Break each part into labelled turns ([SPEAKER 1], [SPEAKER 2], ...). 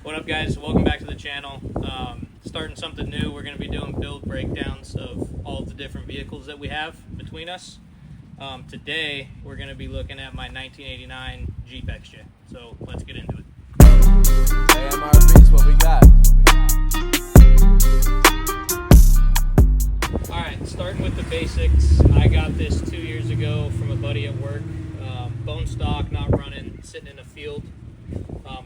[SPEAKER 1] What up, guys? Welcome back to the channel. Starting something new. We're going to be doing build breakdowns of all of the different vehicles that we have between us. Today we're going to be looking at my 1989 Jeep XJ. So let's get into it.
[SPEAKER 2] AMRBs, what we got?
[SPEAKER 1] Alright, starting with the basics. I got this 2 years ago from a buddy at work. Bone stock, not running, sitting in a field.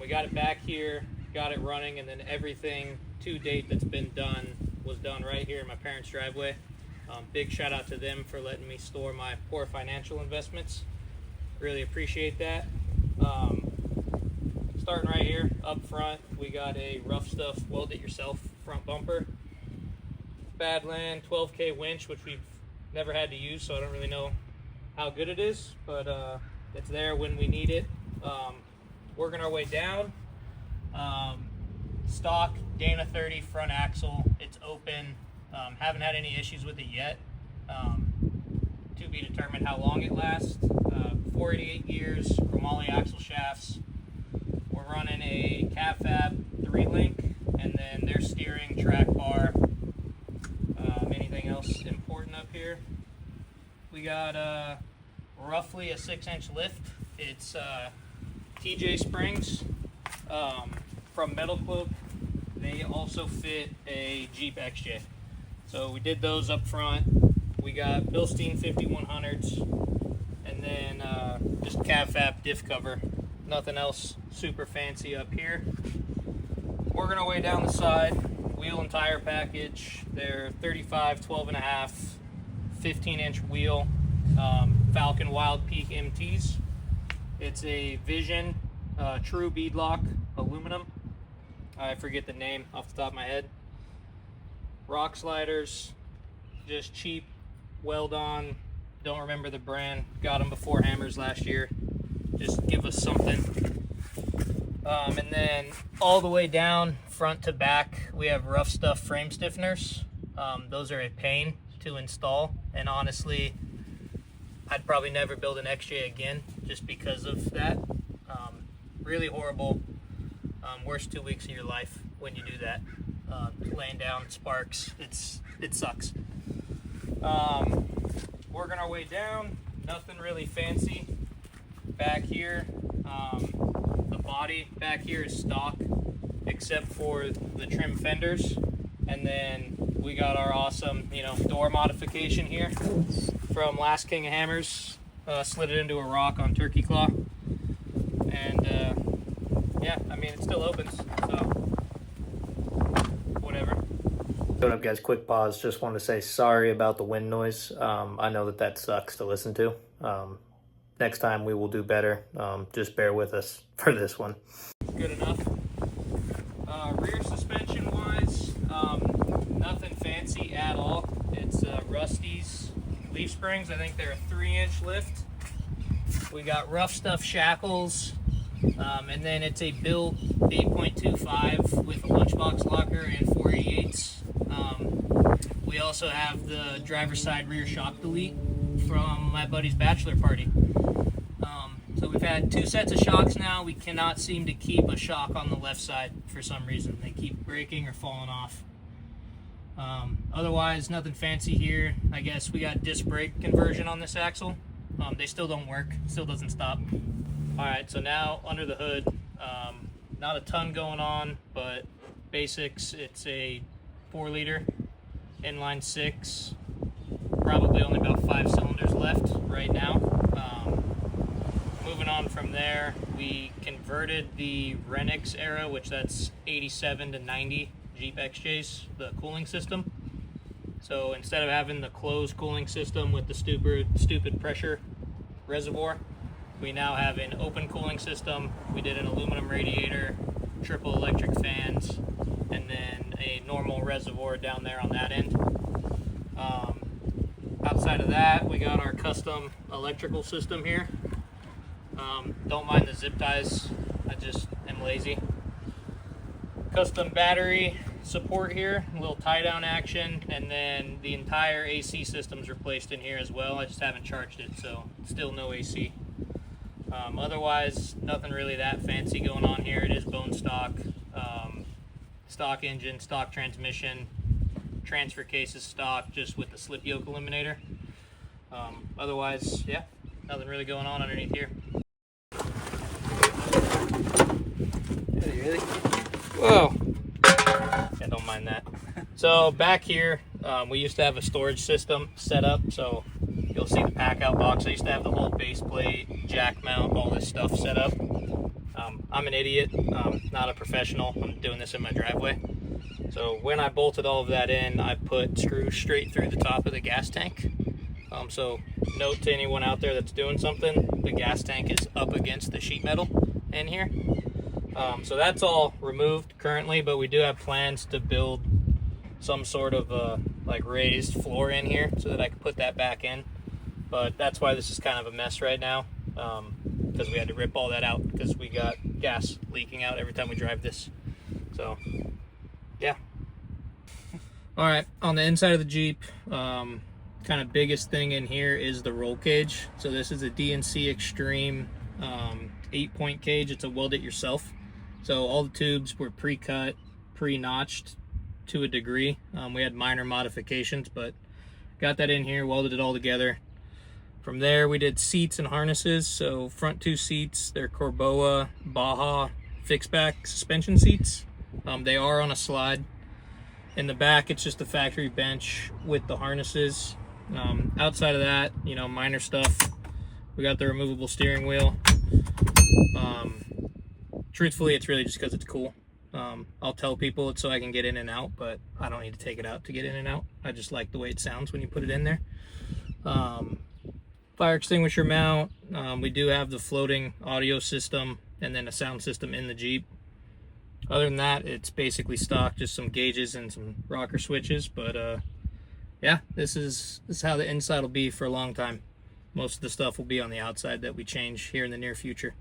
[SPEAKER 1] We got it back here, got it running, and then everything to date that's been done was done right here in my parents' driveway. Big shout out to them for letting me store my poor financial investments. Really appreciate that. Starting right here, up front, we got a rough stuff weld it yourself front bumper. Badland 12K winch, which we've never had to use, so I don't really know how good it is, but it's there when we need it. Working our way down. Stock Dana 30 front axle. It's open. Haven't had any issues with it yet. To be determined how long it lasts. 488 gears, chromoly axle shafts. We're running a cab fab 3-link, and then their steering, track bar. Anything else important up here? We got roughly a 6-inch lift. It's TJ springs from Metal Cloak. They also fit a Jeep XJ. So we did those up front. We got bilstein 5100s, and then just cab fab diff cover. Nothing else super fancy up here. Working our way down the side. Wheel and tire package. They're 35, 12.5, 15-inch wheel. Falcon Wild Peak MTs. It's a Vision true beadlock aluminum. I forget the name off the top of my head. Rock sliders, just cheap, weld on. Don't remember the brand. Got them before Hammers last year. Just give us something. And then all the way down, front to back, we have rough stuff frame stiffeners. Those are a pain to install, and honestly, I'd probably never build an XJ again just because of that. Really horrible. Worst 2 weeks of your life when you do that. Laying down sparks, it sucks. Working our way down, nothing really fancy. Back here, the body back here is stock, except for the trim fenders. And then we got our awesome, door modification here from Last King of Hammers. Slid it into a rock on Turkey Claw. And yeah, I mean, it still opens, so whatever.
[SPEAKER 3] What up, guys? Quick pause. Just want to say sorry about the wind noise. I know that sucks to listen to. Next time we will do better. Just bear with us for this one.
[SPEAKER 1] Good enough. Rear suspension wise, nothing fancy at all. It's Rusty's leaf springs. I think they're a 3-inch lift. We got rough stuff shackles, and then it's a built 8.25 with a lunchbox locker and 488s. We also have the driver's side rear shock delete from my buddy's bachelor party. So we've had 2 sets of shocks now. We cannot seem to keep a shock on the left side for some reason. They keep breaking or falling off. Otherwise, nothing fancy here. I guess we got disc brake conversion on this axle. They still don't work, still doesn't stop. Alright, so now under the hood, not a ton going on, but basics. It's a 4-liter inline 6, probably only about 5 cylinders left right now. Moving on from there, we converted the Renix era, which that's 87 to 90 Jeep XJs, the cooling system. So instead of having the closed cooling system with the stupid pressure reservoir, we now have an open cooling system. We did an aluminum radiator, triple electric fans, and then a normal reservoir down there on that end. Outside of that, we got our custom electrical system here. Don't mind the zip ties, I just am lazy. Custom battery support here, a little tie down action, and then the entire AC system's replaced in here as well. I just haven't charged it, so still no AC. Otherwise, nothing really that fancy going on here. It is bone stock. stock engine, stock transmission, transfer cases stock, just with the slip yoke eliminator. Otherwise, yeah, nothing really going on underneath here.
[SPEAKER 3] Really?
[SPEAKER 1] Whoa. Yeah, don't mind that. So back here, we used to have a storage system set up. So you'll see the pack out box. I used to have the whole base plate, jack mount, all this stuff set up. I'm an idiot, not a professional. I'm doing this in my driveway. So when I bolted all of that in, I put screws straight through the top of the gas tank. So note to anyone out there that's doing something, the gas tank is up against the sheet metal in here. So that's all removed currently, but we do have plans to build some sort of like raised floor in here so that I can put that back in. But that's why this is kind of a mess right now, because we had to rip all that out because we got gas leaking out every time we drive this. So yeah. All right, on the inside of the Jeep, kind of biggest thing in here is the roll cage. So this is a DNC Extreme 8-point cage. It's a weld it yourself. So all the tubes were pre-cut, pre-notched to a degree. We had minor modifications, but got that in here, welded it all together. From there, we did seats and harnesses. So front two seats, they're Corboa Baja fixed back suspension seats. They are on a slide. In the back, it's just a factory bench with the harnesses. Outside of that, you know, minor stuff. We got the removable steering wheel. Truthfully, it's really just because it's cool. I'll tell people it's so I can get in and out, but I don't need to take it out to get in and out. I just like the way it sounds when you put it in there. Fire extinguisher mount. We do have the floating audio system and then a sound system in the Jeep. Other than that, it's basically stock, just some gauges and some rocker switches. But yeah, this is how the inside will be for a long time. Most of the stuff will be on the outside that we change here in the near future.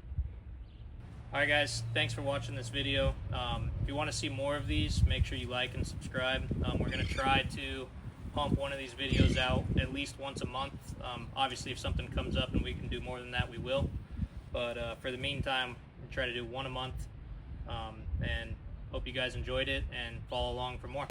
[SPEAKER 1] All right, guys, thanks for watching this video. If you want to see more of these, make sure you like and subscribe. We're going to try to pump one of these videos out at least once a month. Obviously, if something comes up and we can do more than that, we will. But for the meantime, we'll try to do one a month. And hope you guys enjoyed it and follow along for more.